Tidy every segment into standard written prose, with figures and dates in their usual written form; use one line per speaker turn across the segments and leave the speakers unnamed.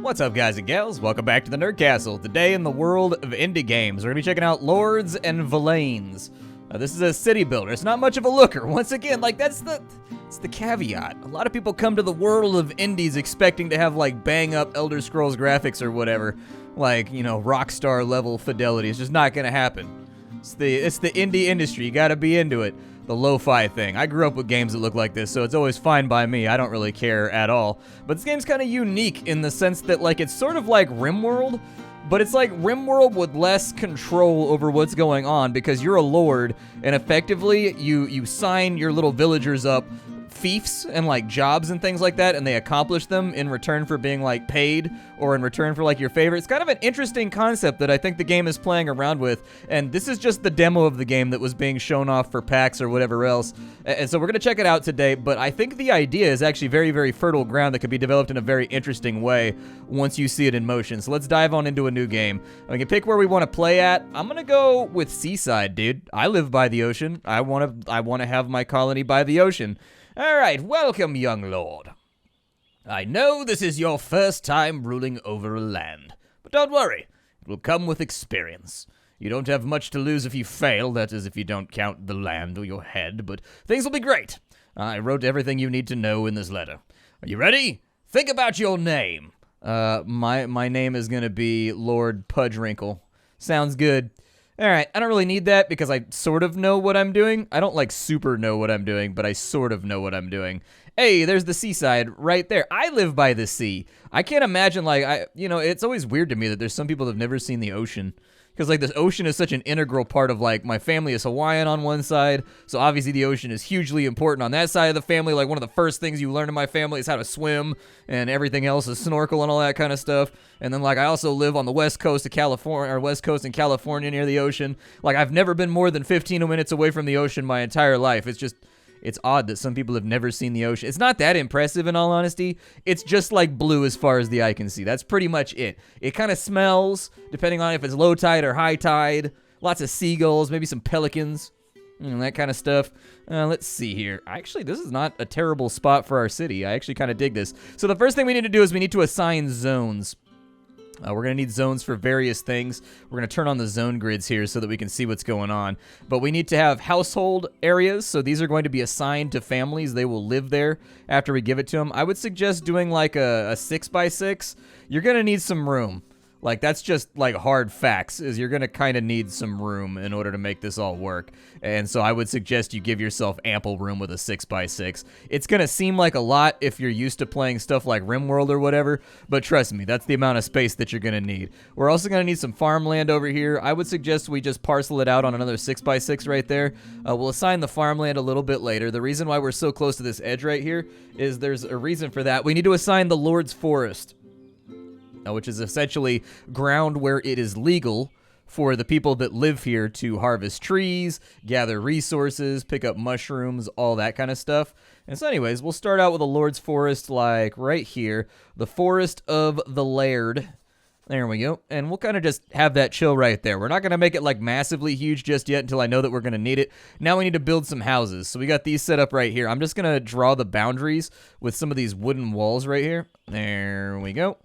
What's up, guys and gals? Welcome back to the Nerd Castle. Today in the world of indie games, we're going to be checking out Lords and Villeins. This is a city builder. It's not much of a looker. Once again, that's the caveat. A lot of people come to the world of indies expecting to have, bang-up Elder Scrolls graphics or whatever. Rockstar level fidelity. It's just not going to happen. It's the indie industry. You got to be into it. The lo-fi thing. I grew up with games that look like this, so it's always fine by me. I don't really care at all. But this game's kind of unique in the sense that, it's sort of like RimWorld, but it's like RimWorld with less control over what's going on because you're a lord, and effectively, you sign your little villagers up fiefs and jobs and things like that, and they accomplish them in return for being paid or in return for your favor. It's kind of an interesting concept that I think the game is playing around with, and this is just the demo of the game that was being shown off for PAX or whatever else, and so we're going to check it out today. But I think the idea is actually very, very fertile ground that could be developed in a very interesting way once you see it in motion. So let's dive on into a new game. We can pick where we want to play at. I'm going to go with Seaside, dude. I live by the ocean. I want to have my colony by the ocean. All right, welcome, young lord. I know this is your first time ruling over a land, but don't worry, it will come with experience. You don't have much to lose if you fail, that is if you don't count the land or your head, but things will be great. I wrote everything you need to know in this letter. Are you ready? Think about your name. My name is going to be Lord Pudgewrinkle. Sounds good. All right, I don't really need that because I sort of know what I'm doing. I don't super know what I'm doing, but I sort of know what I'm doing. Hey, there's the seaside right there. I live by the sea. I can't imagine it's always weird to me that there's some people that have never seen the ocean. Because this ocean is such an integral part of my family is Hawaiian on one side, so obviously the ocean is hugely important on that side of the family. One of the first things you learn in my family is how to swim, and everything else is snorkel and all that kind of stuff. And then I also live on the west coast of California, or west coast in California near the ocean. I've never been more than 15 minutes away from the ocean my entire life. It's odd that some people have never seen the ocean. It's not that impressive, in all honesty. It's just blue as far as the eye can see. That's pretty much it. It kind of smells, depending on if it's low tide or high tide. Lots of seagulls, maybe some pelicans, that kind of stuff. Let's see here. Actually, this is not a terrible spot for our city. I actually kind of dig this. So the first thing we need to do is we need to assign zones. We're going to need zones for various things. We're going to turn on the zone grids here so that we can see what's going on. But we need to have household areas, so these are going to be assigned to families. They will live there after we give it to them. I would suggest doing a 6x6. You're going to need some room. That's just hard facts, is you're going to kind of need some room in order to make this all work. And so I would suggest you give yourself ample room with a 6x6. It's going to seem like a lot if you're used to playing stuff like RimWorld or whatever, but trust me, that's the amount of space that you're going to need. We're also going to need some farmland over here. I would suggest we just parcel it out on another 6x6 right there. We'll assign the farmland a little bit later. The reason why we're so close to this edge right here is there's a reason for that. We need to assign the Lord's Forest, which is essentially ground where it is legal for the people that live here to harvest trees, gather resources, pick up mushrooms, all that kind of stuff. And so anyways, we'll start out with a Lord's Forest right here, the Forest of the Laird. There we go. And we'll kind of just have that chill right there. We're not going to make it massively huge just yet until I know that we're going to need it. Now we need to build some houses. So we got these set up right here. I'm just going to draw the boundaries with some of these wooden walls right here. There we go.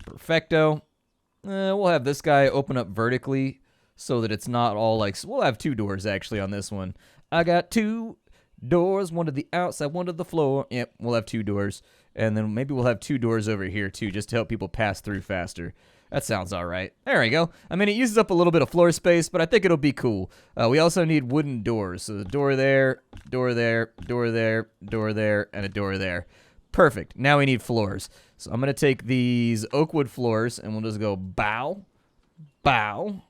Perfecto. We'll have this guy open up vertically so that it's not all we'll have 2 doors actually on this one. I got 2 doors, one to the outside, one to the floor. Yep, we'll have 2 doors. And then maybe we'll have 2 doors over here too, just to help people pass through faster. That sounds all right. There we go. I mean, it uses up a little bit of floor space, but I think it'll be cool. We also need wooden doors. So the door there, door there, door there, door there, and a door there. Perfect. Now we need floors. So I'm going to take these oak wood floors, and we'll just go bow, bow.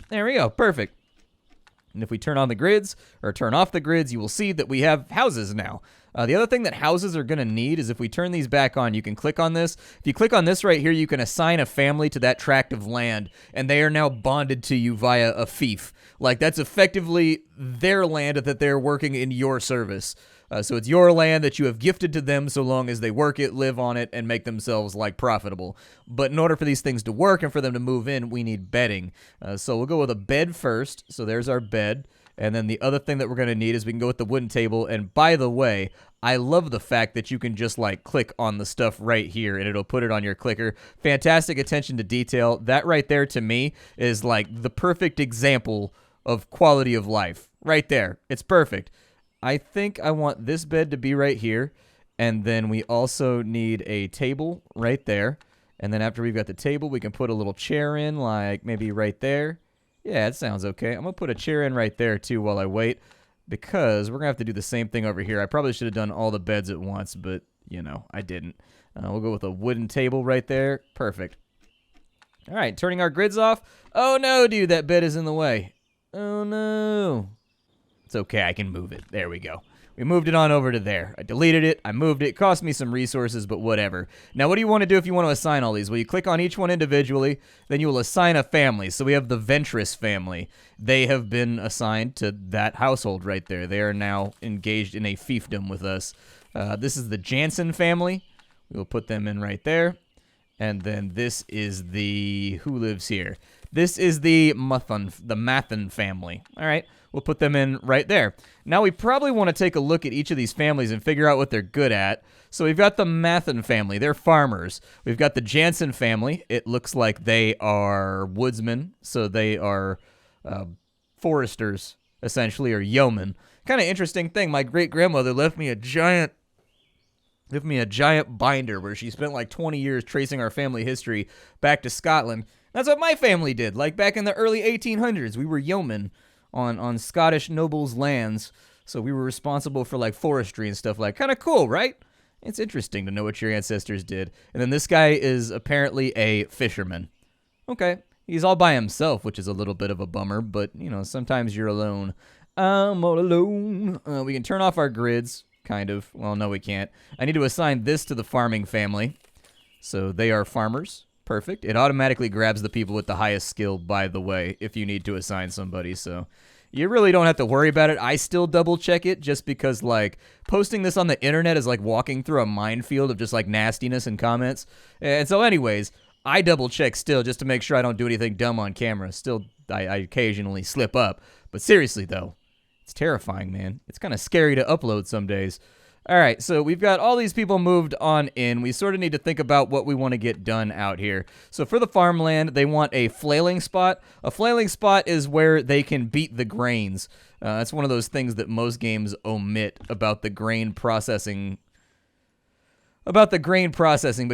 There we go. Perfect. And if we turn on the grids, or turn off the grids, you will see that we have houses now. The other thing that houses are going to need is if we turn these back on, you can click on this. If you click on this right here, you can assign a family to that tract of land, and they are now bonded to you via a fief. That's effectively their land that they're working in your service. So it's your land that you have gifted to them so long as they work it, live on it, and make themselves profitable. But in order for these things to work and for them to move in, we need bedding. So we'll go with a bed first. So there's our bed. And then the other thing that we're going to need is we can go with the wooden table. And by the way, I love the fact that you can just like click on the stuff right here and it'll put it on your clicker. Fantastic attention to detail. That right there to me is like the perfect example of quality of life. Right there. It's perfect. I think I want this bed to be right here. And then we also need a table right there. And then after we've got the table, we can put a little chair in, like maybe right there. Yeah, it sounds okay. I'm going to put a chair in right there, too, while I wait. Because we're going to have to do the same thing over here. I probably should have done all the beds at once, but, you know, I didn't. We'll go with a wooden table right there. Perfect. All right, turning our grids off. Oh, no, dude, that bed is in the way. Oh, no. It's okay, I can move it. There we go. We moved it on over to there. I deleted it. I moved it. It cost me some resources, but whatever. Now, what do you want to do if you want to assign all these? Well, you click on each one individually. Then you will assign a family. So we have the Ventress family. They have been assigned to that household right there. They are now engaged in a fiefdom with us. This is the Jansen family. We'll put them in right there. And then this is the... Who lives here? This is the Mathan family. All right. We'll put them in right there. Now, we probably want to take a look at each of these families and figure out what they're good at. So we've got the Mathan family. They're farmers. We've got the Jansen family. It looks like they are woodsmen. So they are foresters, essentially, or yeomen. Kind of interesting thing. My great-grandmother left me a giant binder where she spent like 20 years tracing our family history back to Scotland. That's what my family did. Like back in the early 1800s, we were yeomen on Scottish nobles' lands, so we were responsible for like forestry and stuff like. Kind of cool, right? It's interesting to know what your ancestors did. And then this guy is apparently a fisherman. Okay, he's all by himself, which is a little bit of a bummer, but you know, sometimes you're alone. I'm all alone. We can turn off our grids, kind of. Well, no, we can't. I need to assign this to the farming family, so they are farmers. Perfect. It automatically grabs the people with the highest skill, by the way, if you need to assign somebody, so you really don't have to worry about it. I still double check it just because, like, posting this on the internet is like walking through a minefield of just, like, nastiness and comments. And so anyways, I double check still just to make sure I don't do anything dumb on camera. Still, I occasionally slip up. But seriously, though, it's terrifying, man. It's kind of scary to upload some days. All right, so we've got all these people moved on in. We sort of need to think about what we want to get done out here. So for the farmland, they want a flailing spot. A flailing spot is where they can beat the grains. That's one of those things that most games omit about the grain processing. But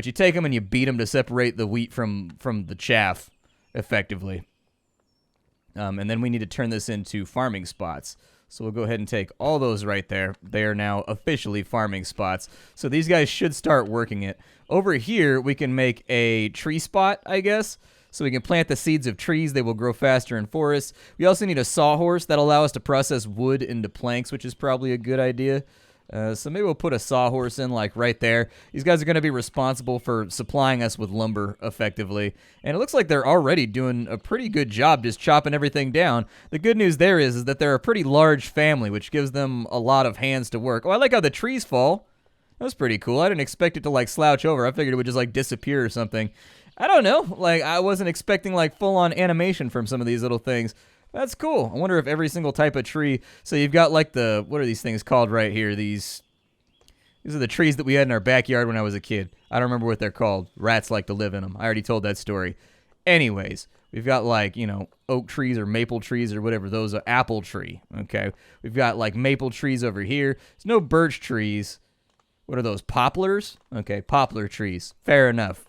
you take them and you beat them to separate the wheat from the chaff, effectively. And then we need to turn this into farming spots. So we'll go ahead and take all those right there. They are now officially farming spots. So these guys should start working it. Over here, we can make a tree spot, I guess. So we can plant the seeds of trees. They will grow faster in forests. We also need a sawhorse that'll allow us to process wood into planks, which is probably a good idea. So maybe we'll put a sawhorse in, like, right there. These guys are going to be responsible for supplying us with lumber, effectively. And it looks like they're already doing a pretty good job just chopping everything down. The good news there is that they're a pretty large family, which gives them a lot of hands to work. Oh, I like how the trees fall. That was pretty cool. I didn't expect it to, like, slouch over. I figured it would just, like, disappear or something. I don't know. Like, I wasn't expecting, like, full-on animation from some of these little things. That's cool. I wonder if every single type of tree... So you've got, like, the... What are these things called right here? These are the trees that we had in our backyard when I was a kid. I don't remember what they're called. Rats like to live in them. I already told that story. Anyways, we've got, like, you know, oak trees or maple trees or whatever. Those are apple tree, okay? We've got, like, maple trees over here. There's no birch trees. What are those, poplars? Okay, poplar trees. Fair enough.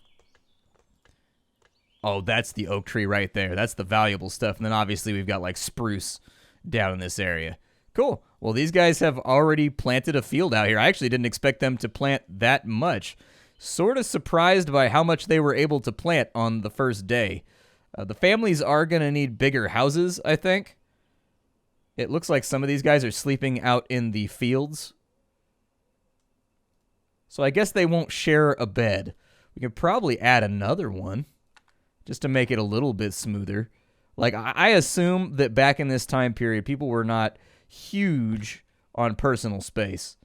Oh, that's the oak tree right there. That's the valuable stuff. And then obviously we've got like spruce down in this area. Cool. Well, these guys have already planted a field out here. I actually didn't expect them to plant that much. Sort of surprised by how much they were able to plant on the first day. The families are going to need bigger houses, I think. It looks like some of these guys are sleeping out in the fields. So I guess they won't share a bed. We could probably add another one, just to make it a little bit smoother. Like, I assume that back in this time period, people were not huge on personal space.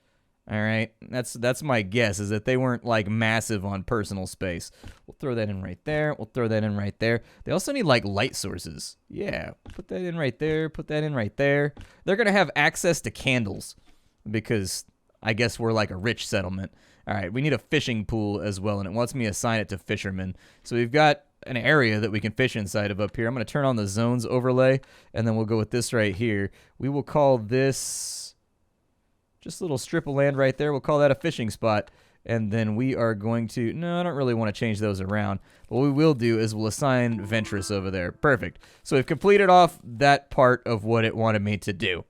All right, that's my guess, is that they weren't like massive on personal space. We'll throw that in right there. We'll throw that in right there. They also need like light sources. Yeah, put that in right there. Put that in right there. They're gonna have access to candles because I guess we're like a rich settlement. All right, we need a fishing pool as well, and it wants me to assign it to fishermen. So we've got an area that we can fish inside of up here. I'm gonna turn on the zones overlay, and then we'll go with this right here. We will call this just a little strip of land right there. We'll call that a fishing spot. And then we are going to... No, I don't really want to change those around. What we will do is we'll assign Ventress over there. Perfect. So we've completed off that part of what it wanted me to do.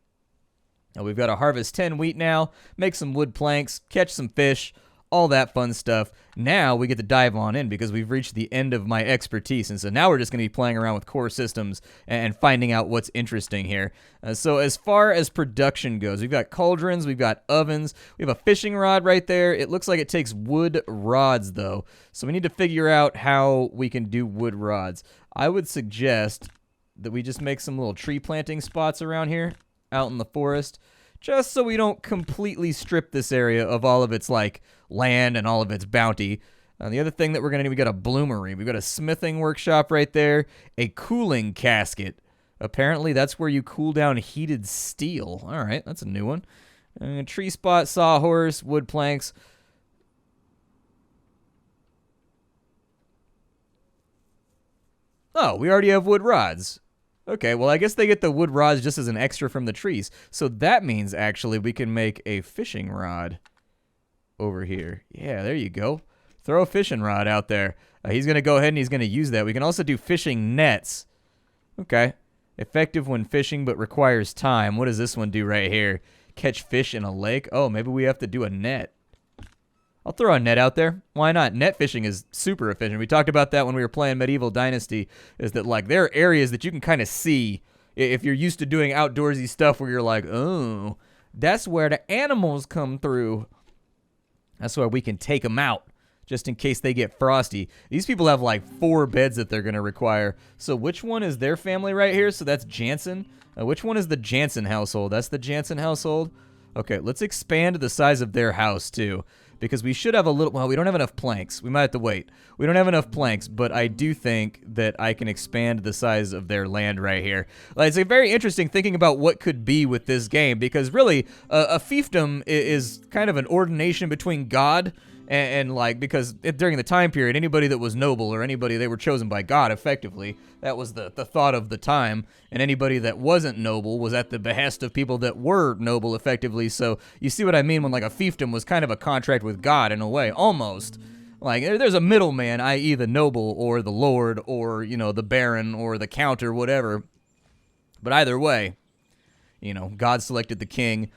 Now we've got to harvest 10 wheat now, make some wood planks, catch some fish, all that fun stuff. Now we get to dive on in because we've reached the end of my expertise. And so now we're just going to be playing around with core systems and finding out what's interesting here. So as far as production goes, we've got cauldrons, we've got ovens, we have a fishing rod right there. It looks like it takes wood rods though. So we need to figure out how we can do wood rods. I would suggest that we just make some little tree planting spots around here out in the forest, just so we don't completely strip this area of all of its like land and all of its bounty. The other thing that we're gonna do, we got a bloomery, we got a smithing workshop right there, a cooling casket. Apparently that's where you cool down heated steel. All right, that's a new one. Tree spot, sawhorse, wood planks. Oh, we already have wood rods. Okay, well, I guess they get the wood rods just as an extra from the trees. So that means, actually, we can make a fishing rod over here. Yeah, there you go. Throw a fishing rod out there. He's going to go ahead and he's going to use that. We can also do fishing nets. Okay. Effective when fishing, but requires time. What does this one do right here? Catch fish in a lake? Oh, maybe we have to do a net. I'll throw a net out there. Why not? Net fishing is super efficient. We talked about that when we were playing Medieval Dynasty, is that like there are areas that you can kind of see if you're used to doing outdoorsy stuff where you're like, oh, that's where the animals come through. That's why we can take them out just in case they get frosty. These people have like 4 beds that they're going to require. So which one is their family right here? So that's Jansen. Which one is the Jansen household? That's the Jansen household. Okay, let's expand the size of their house too. Because we should have a little... Well, we don't have enough planks. We might have to wait. We don't have enough planks, but I do think that I can expand the size of their land right here. It's very interesting thinking about what could be with this game, because really, a fiefdom is kind of an ordination between God and like, because during the time period, anybody that was noble or anybody, they were chosen by God, effectively. That was the thought of the time. And anybody that wasn't noble was at the behest of people that were noble, effectively. So you see what I mean when like a fiefdom was kind of a contract with God in a way, almost. Like there's a middleman, i.e. the noble or the lord or, you know, the baron or the count or whatever. But either way, you know, God selected the king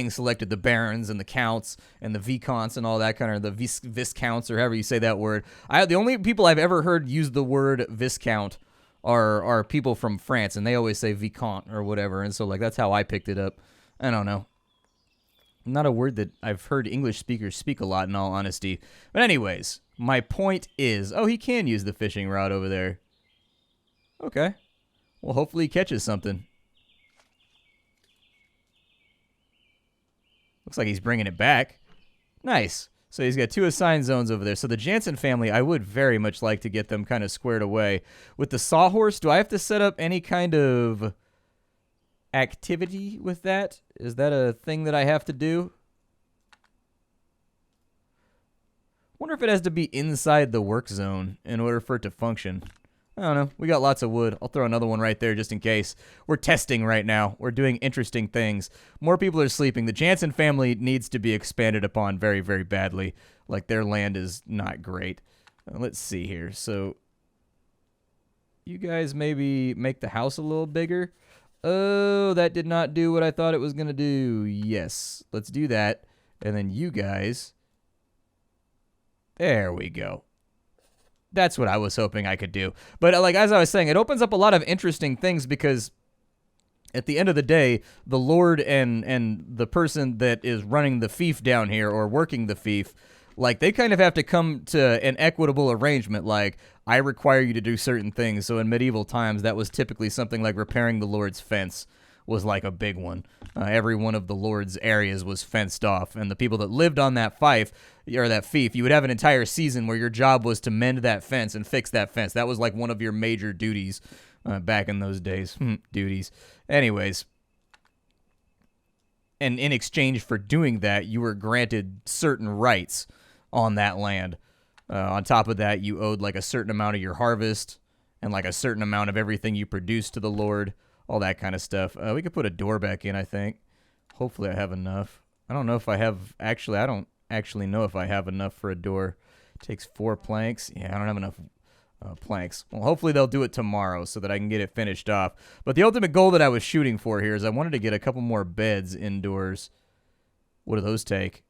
selected the barons and the counts and the vicomtes and all that kind of, the viscounts or however you say that word. The only people I've ever heard use the word viscount are people from France, and they always say vicomte or whatever, and so like that's how I picked it up. I don't know. Not a word that I've heard English speakers speak a lot, in all honesty. But anyways, my point is, oh, he can use the fishing rod over there. Okay. Well, hopefully he catches something. Looks like he's bringing it back. Nice. So he's got 2 assigned zones over there. So the Jansen family, I would very much like to get them kind of squared away. With the sawhorse, do I have to set up any kind of activity with that? Is that a thing that I have to do? Wonder if it has to be inside the work zone in order for it to function. I don't know. We got lots of wood. I'll throw another one right there just in case. We're testing right now. We're doing interesting things. More people are sleeping. The Jansen family needs to be expanded upon very, very badly. Like, their land is not great. Let's see here. So, you guys maybe make the house a little bigger. Oh, that did not do what I thought it was going to do. Yes. Let's do that. And then you guys. There we go. That's what I was hoping I could do. But like as I was saying, it opens up a lot of interesting things because at the end of the day, the lord and the person that is running the fief down here or working the fief, like they kind of have to come to an equitable arrangement. Like, I require you to do certain things. So in medieval times, that was typically something like repairing the lord's fence was like a big one. Every one of the Lord's areas was fenced off, and the people that lived on that fief, you would have an entire season where your job was to mend that fence and fix that fence. That was like one of your major duties back in those days. Duties. Anyways. And in exchange for doing that, you were granted certain rights on that land. On top of that, you owed like a certain amount of your harvest and like a certain amount of everything you produced to the Lord, all that kind of stuff. We could put a door back in, I think. Hopefully I have enough. I don't know if I have, actually, I don't actually know if I have enough for a door. It takes 4 planks. Yeah, I don't have enough planks. Well, hopefully they'll do it tomorrow so that I can get it finished off. But the ultimate goal that I was shooting for here is I wanted to get a couple more beds indoors. What do those take?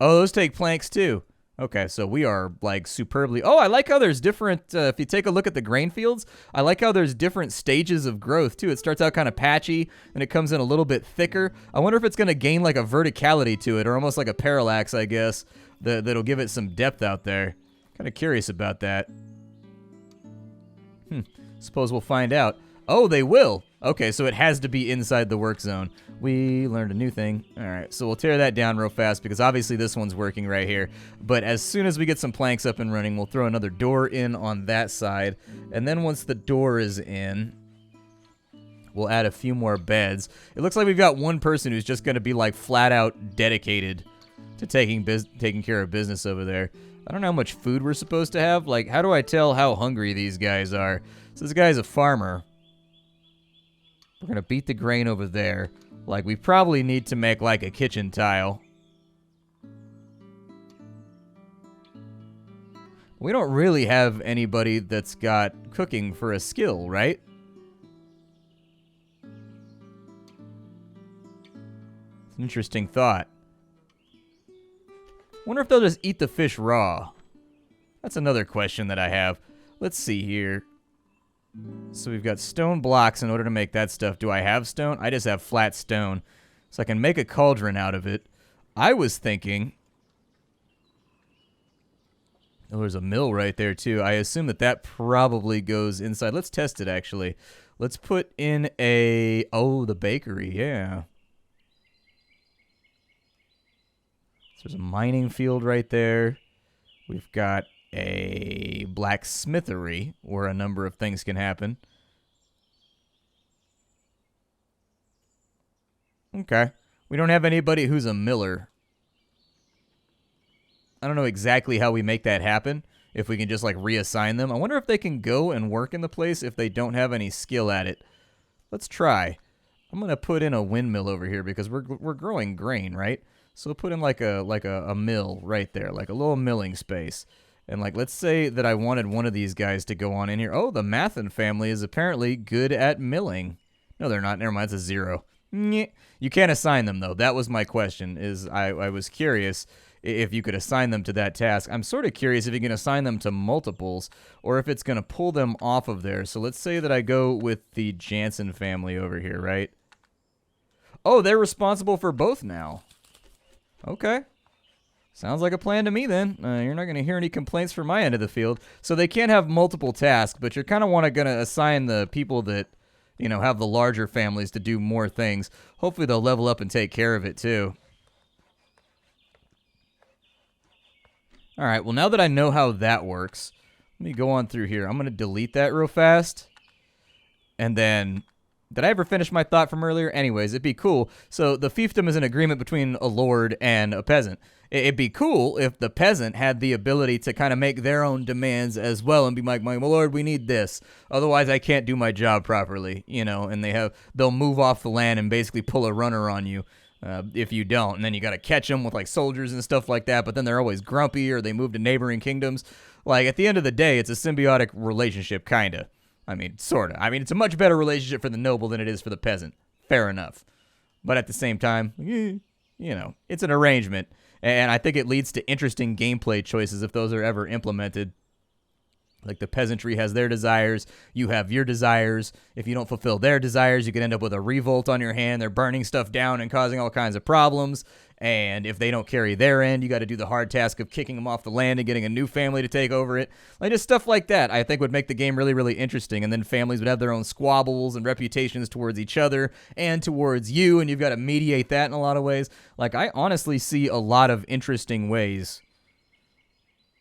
Oh, those take planks too. Okay, so we are like superbly... Oh, I like how there's different... if you take a look at the grain fields, I like how there's different stages of growth too. It starts out kind of patchy and it comes in a little bit thicker. I wonder if it's going to gain like a verticality to it, or almost like a parallax, I guess, that'll give it some depth out there. Kind of curious about that. Suppose we'll find out. Oh, they will. Okay, so it has to be inside the work zone. We learned a new thing. All right, so we'll tear that down real fast because obviously this one's working right here. But as soon as we get some planks up and running, we'll throw another door in on that side. And then once the door is in, we'll add a few more beds. It looks like we've got one person who's just going to be like flat out dedicated to taking care of business over there. I don't know how much food we're supposed to have. Like, how do I tell how hungry these guys are? So this guy's a farmer. We're going to beat the grain over there. Like, we probably need to make, like, a kitchen tile. We don't really have anybody that's got cooking for a skill, right? It's an interesting thought. Wonder if they'll just eat the fish raw. That's another question that I have. Let's see here. So we've got stone blocks in order to make that stuff. Do I have stone? I just have flat stone. So I can make a cauldron out of it. I was thinking... Oh, there's a mill right there, too. I assume that that probably goes inside. Let's test it, actually. Let's put in a... Oh, the bakery, yeah. So there's a mining field right there. We've got a blacksmithery where a number of things can happen. Okay. We don't have anybody who's a miller. I don't know exactly how we make that happen. If we can just like reassign them. I wonder if they can go and work in the place if they don't have any skill at it. Let's try. I'm going to put in a windmill over here because we're growing grain, right? So we'll put in like a mill right there, like a little milling space. And like, let's say that I wanted one of these guys to go on in here. Oh, the Mathen family is apparently good at milling. No, they're not. Never mind. It's a 0. You can't assign them, though. That was my question, is I was curious if you could assign them to that task. I'm sort of curious if you can assign them to multiples or if it's going to pull them off of there. So let's say that I go with the Jansen family over here, right? Oh, they're responsible for both now. Okay. Sounds like a plan to me, then. You're not going to hear any complaints from my end of the field. So they can't have multiple tasks, but you're kind of going to assign the people that, you know, have the larger families to do more things. Hopefully they'll level up and take care of it, too. All right, well, now that I know how that works, let me go on through here. I'm going to delete that real fast. And then... Did I ever finish my thought from earlier? Anyways, it'd be cool. So the fiefdom is an agreement between a lord and a peasant. It'd be cool if the peasant had the ability to kind of make their own demands as well and be like, my lord, we need this. Otherwise, I can't do my job properly, you know, and they'll move off the land and basically pull a runner on you if you don't. And then you got to catch them with like soldiers and stuff like that, but then they're always grumpy or they move to neighboring kingdoms. Like at the end of the day, it's a symbiotic relationship, kind of. I mean, sort of. I mean, it's a much better relationship for the noble than it is for the peasant. Fair enough. But at the same time, you know, it's an arrangement. And I think it leads to interesting gameplay choices if those are ever implemented. Like the peasantry has their desires, you have your desires. If you don't fulfill their desires, you could end up with a revolt on your hand. They're burning stuff down and causing all kinds of problems. And if they don't carry their end, you got to do the hard task of kicking them off the land and getting a new family to take over it. Like just stuff like that, I think would make the game really, really interesting. And then families would have their own squabbles and reputations towards each other and towards you, and you've got to mediate that in a lot of ways. Like I honestly see a lot of interesting ways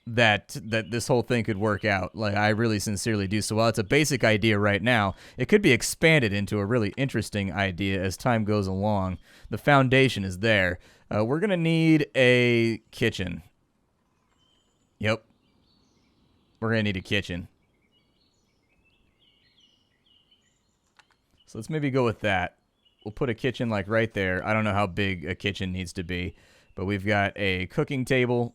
that this whole thing could work out. Like I really sincerely do. So while it's a basic idea right now, it could be expanded into a really interesting idea as time goes along. The foundation is there. We're gonna need a kitchen. Yep. We're gonna need a kitchen. So let's maybe go with that. We'll put a kitchen like right there. I don't know how big a kitchen needs to be, but we've got a cooking table.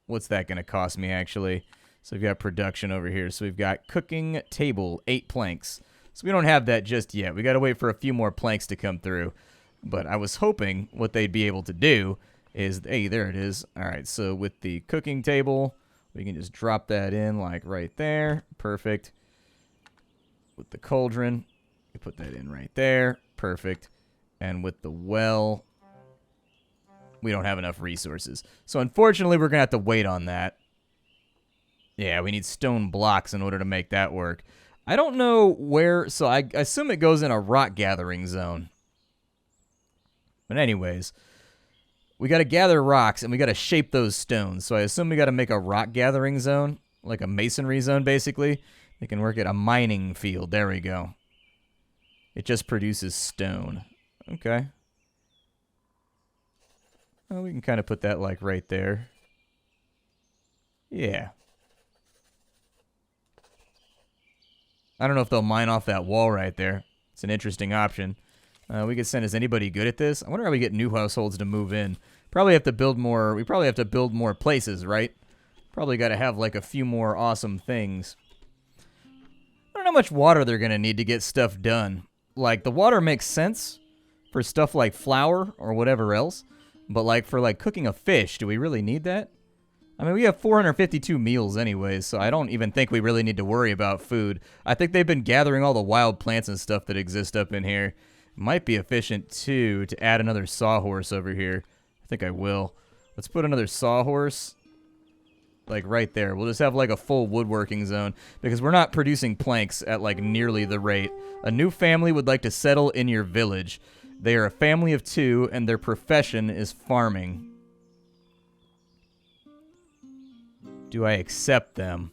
What's that going to cost me, actually? So we've got production over here. So we've got cooking table, 8 planks. So we don't have that just yet. We got to wait for a few more planks to come through. But I was hoping what they'd be able to do is, hey, there it is. All right, so with the cooking table, we can just drop that in like right there. Perfect. With the cauldron, we put that in right there. Perfect. And with the well, we don't have enough resources. So unfortunately, we're going to have to wait on that. Yeah, we need stone blocks in order to make that work. I don't know where, so I assume it goes in a rock gathering zone. But anyways, we got to gather rocks and we got to shape those stones. So I assume we got to make a rock gathering zone, like a masonry zone basically. They can work at a mining field. There we go. It just produces stone. Okay. Well, we can kind of put that like right there. Yeah. I don't know if they'll mine off that wall right there. It's an interesting option. We could send, is anybody good at this? I wonder how we get new households to move in. Probably have to build more, we probably have to build more places, right? Probably got to have like a few more awesome things. I don't know how much water they're going to need to get stuff done. Like, the water makes sense for stuff like flour or whatever else. But, like, for, like, cooking a fish, do we really need that? I mean, we have 452 meals anyways, so I don't even think we really need to worry about food. I think they've been gathering all the wild plants and stuff that exist up in here. Might be efficient, too, to add another sawhorse over here. I think I will. Let's put another sawhorse, like, right there. We'll just have, like, a full woodworking zone, because we're not producing planks at, like, nearly the rate. A new family would like to settle in your village. They are a family of 2, and their profession is farming. Do I accept them?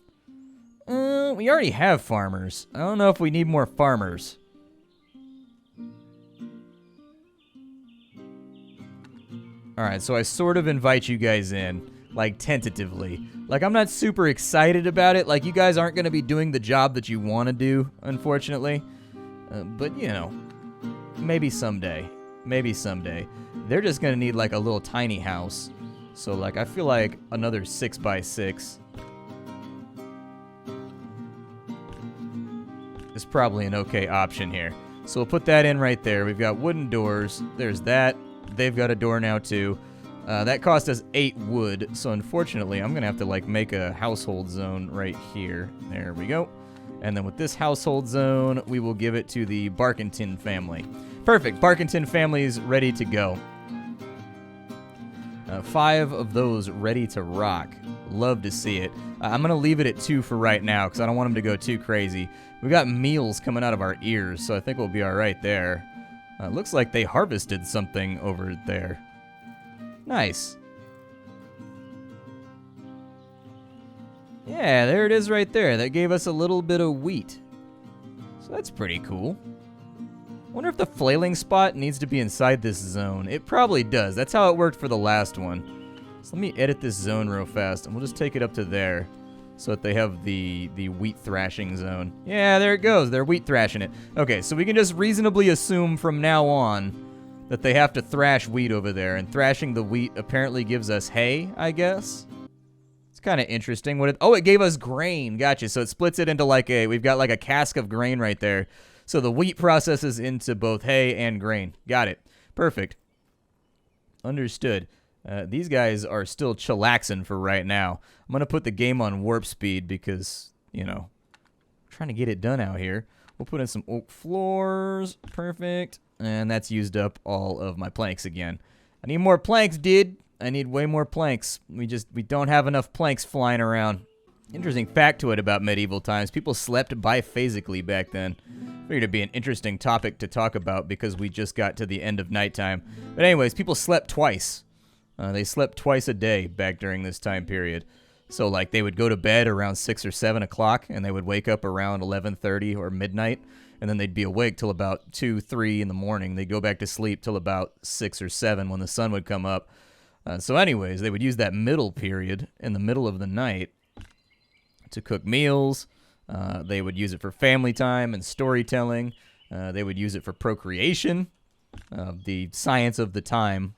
We already have farmers. I don't know if we need more farmers. Alright, so I sort of invite you guys in, like, tentatively. Like, I'm not super excited about it. Like, you guys aren't going to be doing the job that you want to do, unfortunately. But, you know, maybe someday. Maybe someday. They're just going to need, like, a little tiny house. So, like, I feel like another 6x6 is probably an okay option here. So we'll put that in right there. We've got wooden doors. There's that. They've got a door now, too. That cost us 8 wood. So, unfortunately, I'm going to have to, like, make a household zone right here. There we go. And then with this household zone, we will give it to the Barkington family. Perfect. Barkington family is ready to go. 5 of those ready to rock. Love to see it. I'm going to leave it at 2 for right now because I don't want them to go too crazy. We got meals coming out of our ears, so I think we'll be all right there. Looks like they harvested something over there. Nice. Yeah, there it is right there. That gave us a little bit of wheat. So that's pretty cool. Wonder if the flailing spot needs to be inside this zone. It probably does. That's how it worked for the last one. So let me edit this zone real fast, and we'll just take it up to there so that they have the wheat thrashing zone. Yeah, there it goes. They're wheat thrashing it. Okay, so we can just reasonably assume from now on that they have to thrash wheat over there, and thrashing the wheat apparently gives us hay, I guess. It's kind of interesting. Oh, it gave us grain. Gotcha. So it splits it into like we've got like a cask of grain right there. So the wheat processes into both hay and grain. Got it. Perfect. Understood. These guys are still chillaxing for right now. I'm going to put the game on warp speed because you know, trying to get it done out here. We'll put in some oak floors. Perfect. And that's used up all of my planks again. I need more planks, dude. I need way more planks. We don't have enough planks flying around. Interesting factoid about medieval times. People slept biphasically back then. Figured it'd be an interesting topic to talk about because we just got to the end of nighttime. But anyways, people slept twice. They slept twice a day back during this time period. So, like, they would go to bed around 6 or 7 o'clock, and they would wake up around 11:30 or midnight, and then they'd be awake till about 2, 3 in the morning. They'd go back to sleep till about 6 or 7 when the sun would come up. So anyways, they would use that middle period in the middle of the night to cook meals. They would use it for family time and storytelling. They would use it for procreation. The science of the time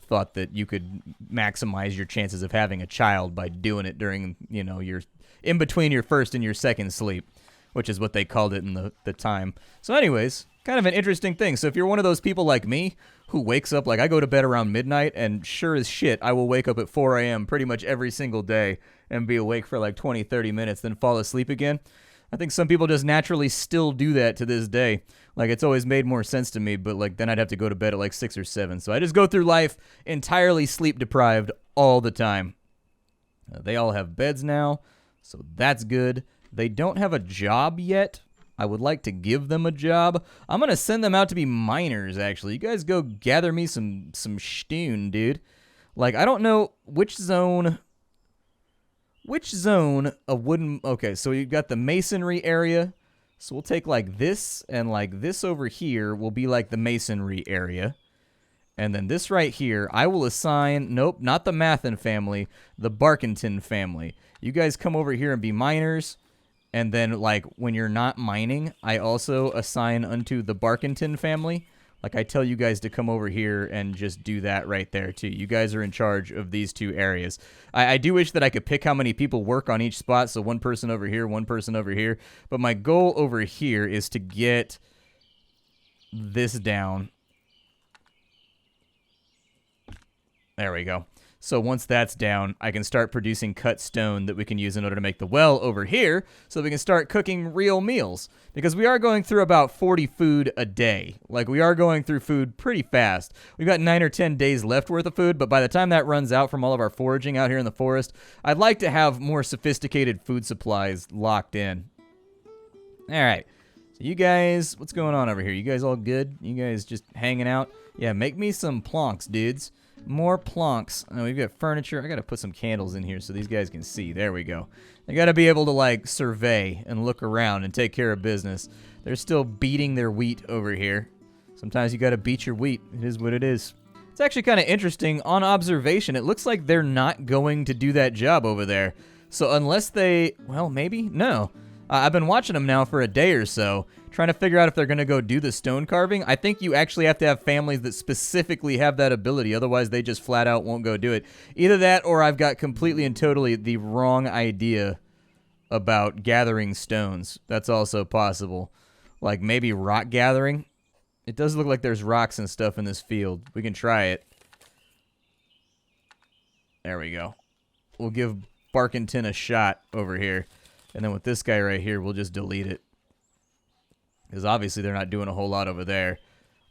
thought that you could maximize your chances of having a child by doing it during, your in between your first and your second sleep, which is what they called it in the time. So anyways, kind of an interesting thing. So if you're one of those people like me who wakes up, like I go to bed around midnight, and sure as shit, I will wake up at 4 a.m. pretty much every single day and be awake for like 20, 30 minutes, then fall asleep again. I think some people just naturally still do that to this day. Like, it's always made more sense to me, but like then I'd have to go to bed at like 6 or 7. So I just go through life entirely sleep deprived all the time. They all have beds now, so that's good. They don't have a job yet. I would like to give them a job. I'm going to send them out to be miners, actually. You guys go gather me some stone, dude. Like, I don't know which zone of wooden... Okay, so you've got the masonry area. So we'll take like this, and like this over here will be like the masonry area. And then this right here, I will assign... Nope, not the Mathen family. The Barkington family. You guys come over here and be miners. And then, like, when you're not mining, I also assign unto the Barkington family. Like, I tell you guys to come over here and just do that right there, too. You guys are in charge of these two areas. I do wish that I could pick how many people work on each spot. So one person over here, one person over here. But my goal over here is to get this down. There we go. So once that's down, I can start producing cut stone that we can use in order to make the well over here so we can start cooking real meals. Because we are going through about 40 food a day. Like, we are going through food pretty fast. We've got 9 or 10 days left worth of food, but by the time that runs out from all of our foraging out here in the forest, I'd like to have more sophisticated food supplies locked in. All right. So you guys, what's going on over here? You guys all good? You guys just hanging out? Yeah, make me some plonks, dudes. More plonks. Oh, we've got furniture. I gotta put some candles in here so these guys can see. There we go. They gotta be able to, like, survey and look around and take care of business. They're still beating their wheat over here. Sometimes you gotta beat your wheat. It is what it is. It's actually kind of interesting. On observation, it looks like they're not going to do that job over there. So unless they... Well, maybe? No. I've been watching them now for a day or so, trying to figure out if they're going to go do the stone carving. I think you actually have to have families that specifically have that ability. Otherwise, they just flat out won't go do it. Either that or I've got completely and totally the wrong idea about gathering stones. That's also possible. Like maybe rock gathering. It does look like there's rocks and stuff in this field. We can try it. There we go. We'll give Barkington a shot over here. And then with this guy right here, we'll just delete it. Because obviously they're not doing a whole lot over there.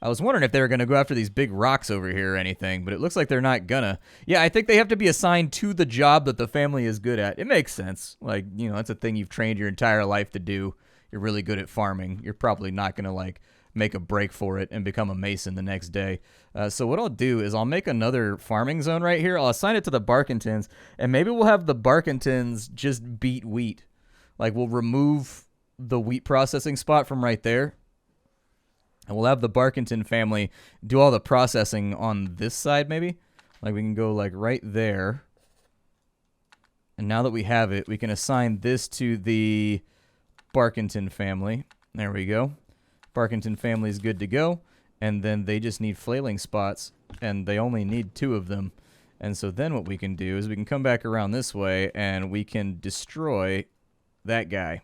I was wondering if they were going to go after these big rocks over here or anything, but it looks like they're not gonna. Yeah, I think they have to be assigned to the job that the family is good at. It makes sense. Like, you know, that's a thing you've trained your entire life to do. You're really good at farming. You're probably not going to, like, make a break for it and become a mason the next day. So what I'll do is I'll make another farming zone right here. I'll assign it to the Barkingtons, and maybe we'll have the Barkingtons just beat wheat. Like, we'll remove the wheat processing spot from right there. And we'll have the Barkington family do all the processing on this side, maybe. Like, we can go, like, right there. And now that we have it, we can assign this to the Barkington family. There we go. Barkington family is good to go. And then they just need flailing spots. And they only need 2 of them. And so then what we can do is we can come back around this way and we can destroy that guy.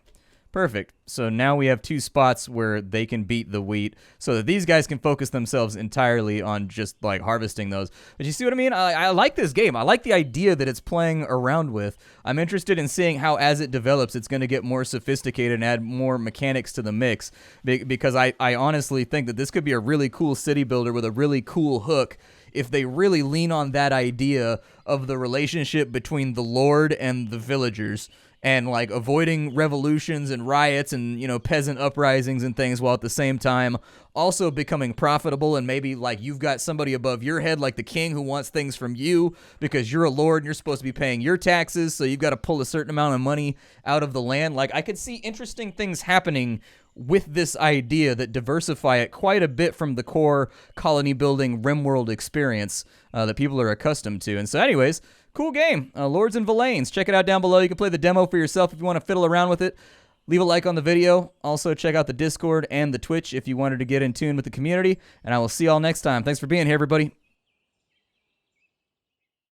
Perfect. So now we have 2 spots where they can beat the wheat so that these guys can focus themselves entirely on just like harvesting those. But you see what I mean? I like this game. I like the idea that it's playing around with. I'm interested in seeing how as it develops it's going to get more sophisticated and add more mechanics to the mix, because I honestly think that this could be a really cool city builder with a really cool hook if they really lean on that idea of the relationship between the Lord and the villagers, and like avoiding revolutions and riots and, you know, peasant uprisings and things, while at the same time also becoming profitable. And maybe like you've got somebody above your head like the king who wants things from you because you're a lord and you're supposed to be paying your taxes, so you've got to pull a certain amount of money out of the land. Like, I could see interesting things happening with this idea that diversify it quite a bit from the core colony building RimWorld experience that people are accustomed to. And so anyways, cool game, Lords and Villeins. Check it out down below. You can play the demo for yourself if you want to fiddle around with it. Leave a like on the video. Also, check out the Discord and the Twitch if you wanted to get in tune with the community. And I will see y'all next time. Thanks for being here, everybody.